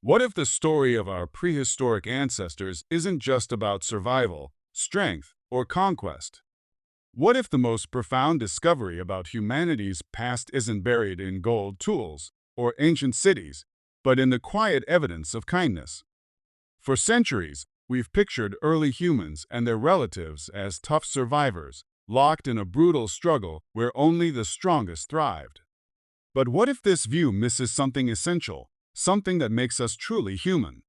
What if the story of our prehistoric ancestors isn't just about survival, strength, or conquest? What if the most profound discovery about humanity's past isn't buried in gold tools or ancient cities, but in the quiet evidence of kindness? For centuries, we've pictured early humans and their relatives as tough survivors, locked in a brutal struggle where only the strongest thrived. But what if this view misses something essential, something that makes us truly human?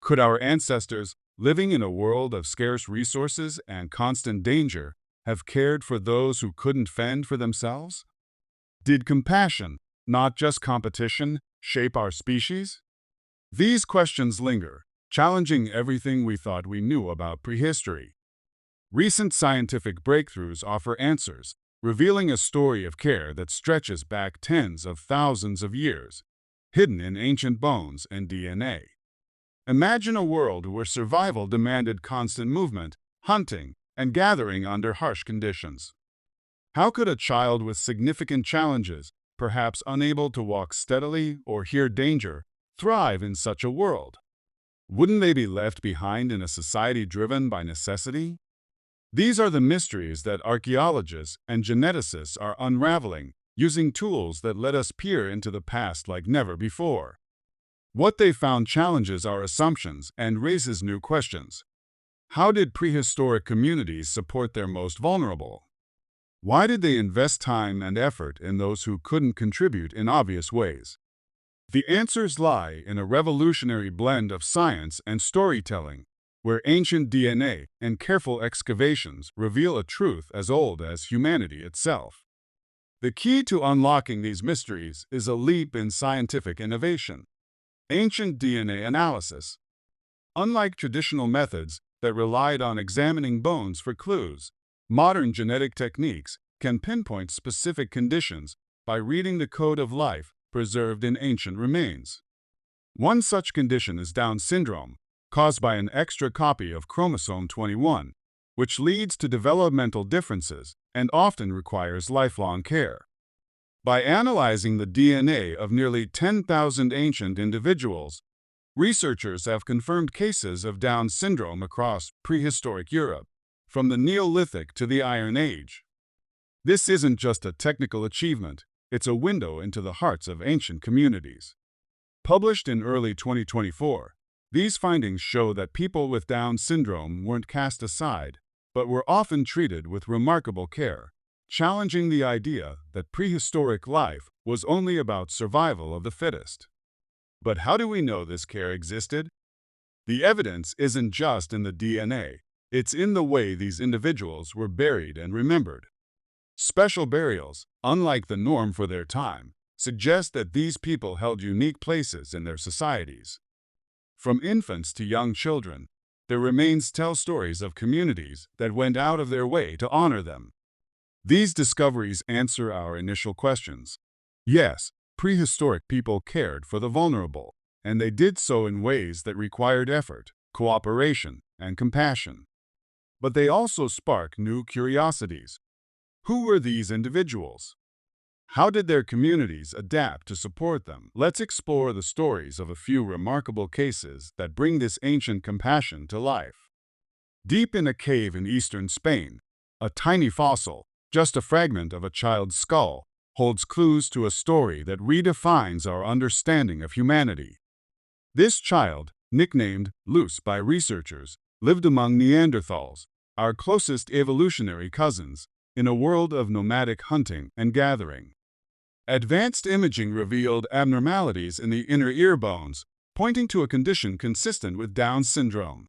Could our ancestors, living in a world of scarce resources and constant danger, have cared for those who couldn't fend for themselves? Did compassion, not just competition, shape our species? These questions linger, challenging everything we thought we knew about prehistory. Recent scientific breakthroughs offer answers, revealing a story of care that stretches back tens of thousands of years, hidden in ancient bones and DNA. Imagine a world where survival demanded constant movement, hunting, and gathering under harsh conditions. How could a child with significant challenges, perhaps unable to walk steadily or hear danger, thrive in such a world? Wouldn't they be left behind in a society driven by necessity? These are the mysteries that archaeologists and geneticists are unraveling, using tools that let us peer into the past like never before. What they found challenges our assumptions and raises new questions. How did prehistoric communities support their most vulnerable? Why did they invest time and effort in those who couldn't contribute in obvious ways? The answers lie in a revolutionary blend of science and storytelling, where ancient DNA and careful excavations reveal a truth as old as humanity itself. The key to unlocking these mysteries is a leap in scientific innovation. Ancient DNA analysis. Unlike traditional methods that relied on examining bones for clues, modern genetic techniques can pinpoint specific conditions by reading the code of life preserved in ancient remains. One such condition is Down syndrome, caused by an extra copy of chromosome 21, which leads to developmental differences and often requires lifelong care. By analyzing the DNA of nearly 10,000 ancient individuals, researchers have confirmed cases of Down syndrome across prehistoric Europe, from the Neolithic to the Iron Age. This isn't just a technical achievement, it's a window into the hearts of ancient communities. Published in early 2024, these findings show that people with Down syndrome weren't cast aside, but were often treated with remarkable care, challenging the idea that prehistoric life was only about survival of the fittest. But how do we know this care existed? The evidence isn't just in the DNA, it's in the way these individuals were buried and remembered. Special burials, unlike the norm for their time, suggest that these people held unique places in their societies. From infants to young children, their remains tell stories of communities that went out of their way to honor them. These discoveries answer our initial questions. Yes, prehistoric people cared for the vulnerable, and they did so in ways that required effort, cooperation, and compassion. But they also spark new curiosities. Who were these individuals? How did their communities adapt to support them? Let's explore the stories of a few remarkable cases that bring this ancient compassion to life. Deep in a cave in eastern Spain, a tiny fossil, just a fragment of a child's skull, holds clues to a story that redefines our understanding of humanity. This child, nicknamed Luz by researchers, lived among Neanderthals, our closest evolutionary cousins, in a world of nomadic hunting and gathering. Advanced imaging revealed abnormalities in the inner ear bones, pointing to a condition consistent with Down syndrome.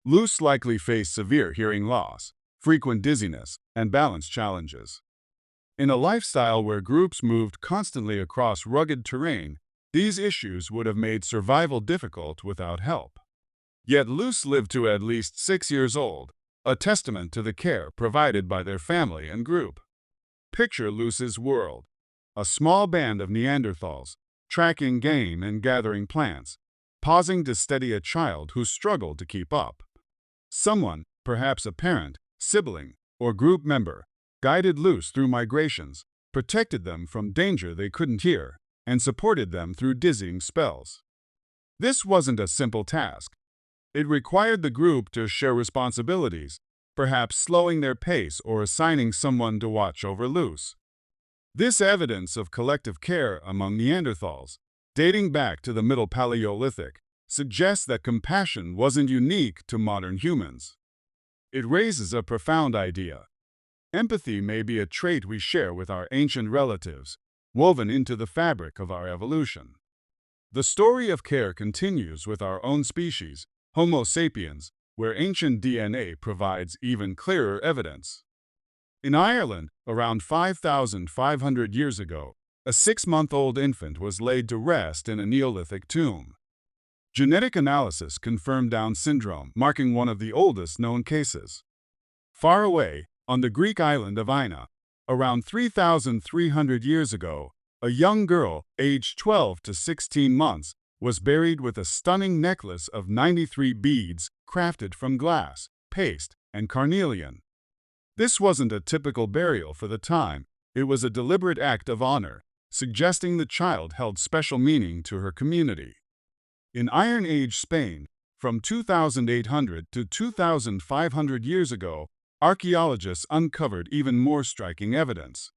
Luz likely faced severe hearing loss, frequent dizziness, and balance challenges. In a lifestyle where groups moved constantly across rugged terrain, these issues would have made survival difficult without help. Yet Luz lived to at least 6 years old, a testament to the care provided by their family and group. Picture Luz's world. A small band of Neanderthals, tracking game and gathering plants, pausing to steady a child who struggled to keep up. Someone, perhaps a parent, sibling, or group member, guided Luz through migrations, protected them from danger they couldn't hear, and supported them through dizzying spells. This wasn't a simple task. It required the group to share responsibilities, perhaps slowing their pace or assigning someone to watch over Luz. This evidence of collective care among Neanderthals, dating back to the Middle Paleolithic, suggests that compassion wasn't unique to modern humans. It raises a profound idea. Empathy may be a trait we share with our ancient relatives, woven into the fabric of our evolution. The story of care continues with our own species, Homo sapiens, where ancient DNA provides even clearer evidence. In Ireland, around 5,500 years ago, a 6-month-old infant was laid to rest in a Neolithic tomb. Genetic analysis confirmed Down syndrome, marking one of the oldest known cases. Far away, on the Greek island of Ina, around 3,300 years ago, a young girl, aged 12 to 16 months, was buried with a stunning necklace of 93 beads crafted from glass, paste, and carnelian. This wasn't a typical burial for the time. It was a deliberate act of honor, suggesting the child held special meaning to her community. In Iron Age Spain, from 2,800 to 2,500 years ago, archaeologists uncovered even more striking evidence.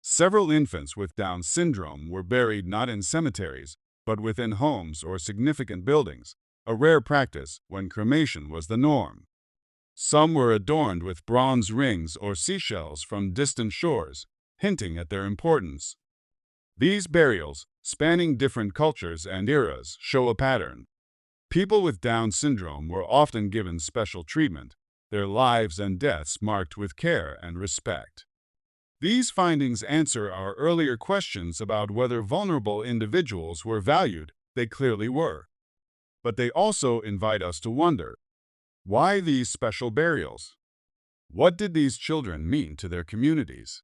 Several infants with Down syndrome were buried not in cemeteries, but within homes or significant buildings, a rare practice when cremation was the norm. Some were adorned with bronze rings or seashells from distant shores, hinting at their importance. These burials, spanning different cultures and eras, show a pattern. People with Down syndrome were often given special treatment, their lives and deaths marked with care and respect. These findings answer our earlier questions about whether vulnerable individuals were valued. They clearly were. But they also invite us to wonder, why these special burials? What did these children mean to their communities?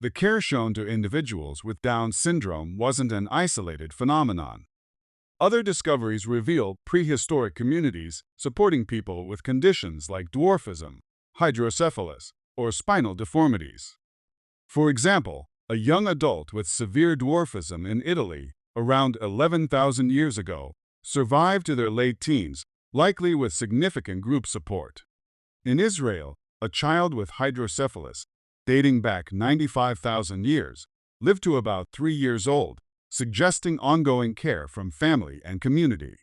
The care shown to individuals with Down syndrome wasn't an isolated phenomenon. Other discoveries reveal prehistoric communities supporting people with conditions like dwarfism, hydrocephalus, or spinal deformities. For example, a young adult with severe dwarfism in Italy, around 11,000 years ago, survived to their late teens, likely with significant group support. In Israel, a child with hydrocephalus, dating back 95,000 years, lived to about 3 years old, suggesting ongoing care from family and community.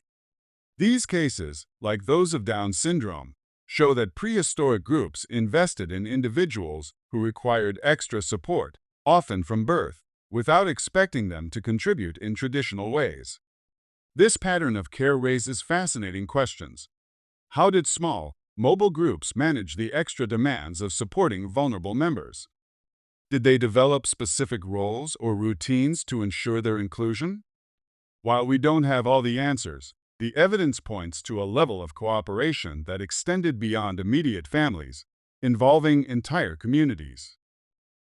These cases, like those of Down syndrome, show that prehistoric groups invested in individuals who required extra support, often from birth, without expecting them to contribute in traditional ways. This pattern of care raises fascinating questions. How did small, mobile groups manage the extra demands of supporting vulnerable members? Did they develop specific roles or routines to ensure their inclusion? While we don't have all the answers, the evidence points to a level of cooperation that extended beyond immediate families, involving entire communities.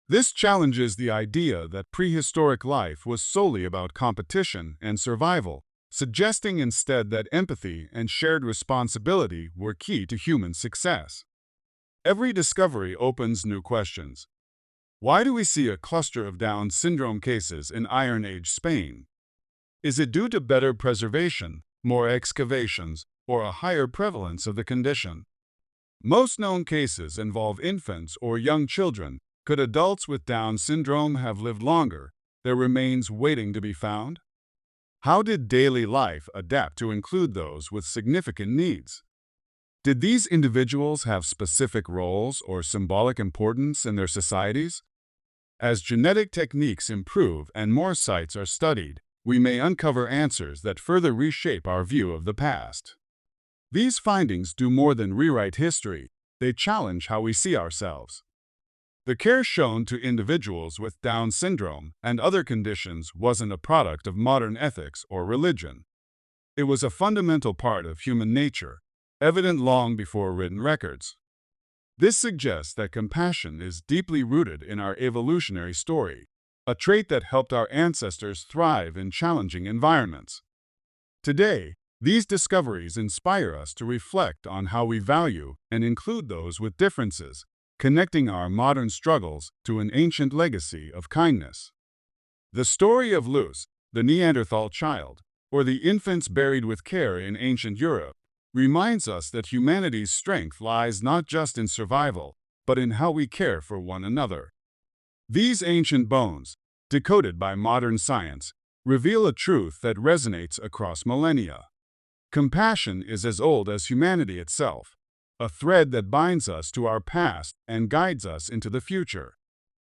This challenges the idea that prehistoric life was solely about competition and survival, suggesting instead that empathy and shared responsibility were key to human success. Every discovery opens new questions. Why do we see a cluster of Down syndrome cases in Iron Age Spain? Is it due to better preservation, more excavations, or a higher prevalence of the condition? Most known cases involve infants or young children. Could adults with Down syndrome have lived longer, their remains waiting to be found? How did daily life adapt to include those with significant needs? Did these individuals have specific roles or symbolic importance in their societies? As genetic techniques improve and more sites are studied, we may uncover answers that further reshape our view of the past. These findings do more than rewrite history, they challenge how we see ourselves. The care shown to individuals with Down syndrome and other conditions wasn't a product of modern ethics or religion. It was a fundamental part of human nature, evident long before written records. This suggests that compassion is deeply rooted in our evolutionary story, a trait that helped our ancestors thrive in challenging environments. Today, these discoveries inspire us to reflect on how we value and include those with differences, connecting our modern struggles to an ancient legacy of kindness. The story of Luz, the Neanderthal child, or the infants buried with care in ancient Europe, reminds us that humanity's strength lies not just in survival, but in how we care for one another. These ancient bones, decoded by modern science, reveal a truth that resonates across millennia. Compassion is as old as humanity itself, a thread that binds us to our past and guides us into the future.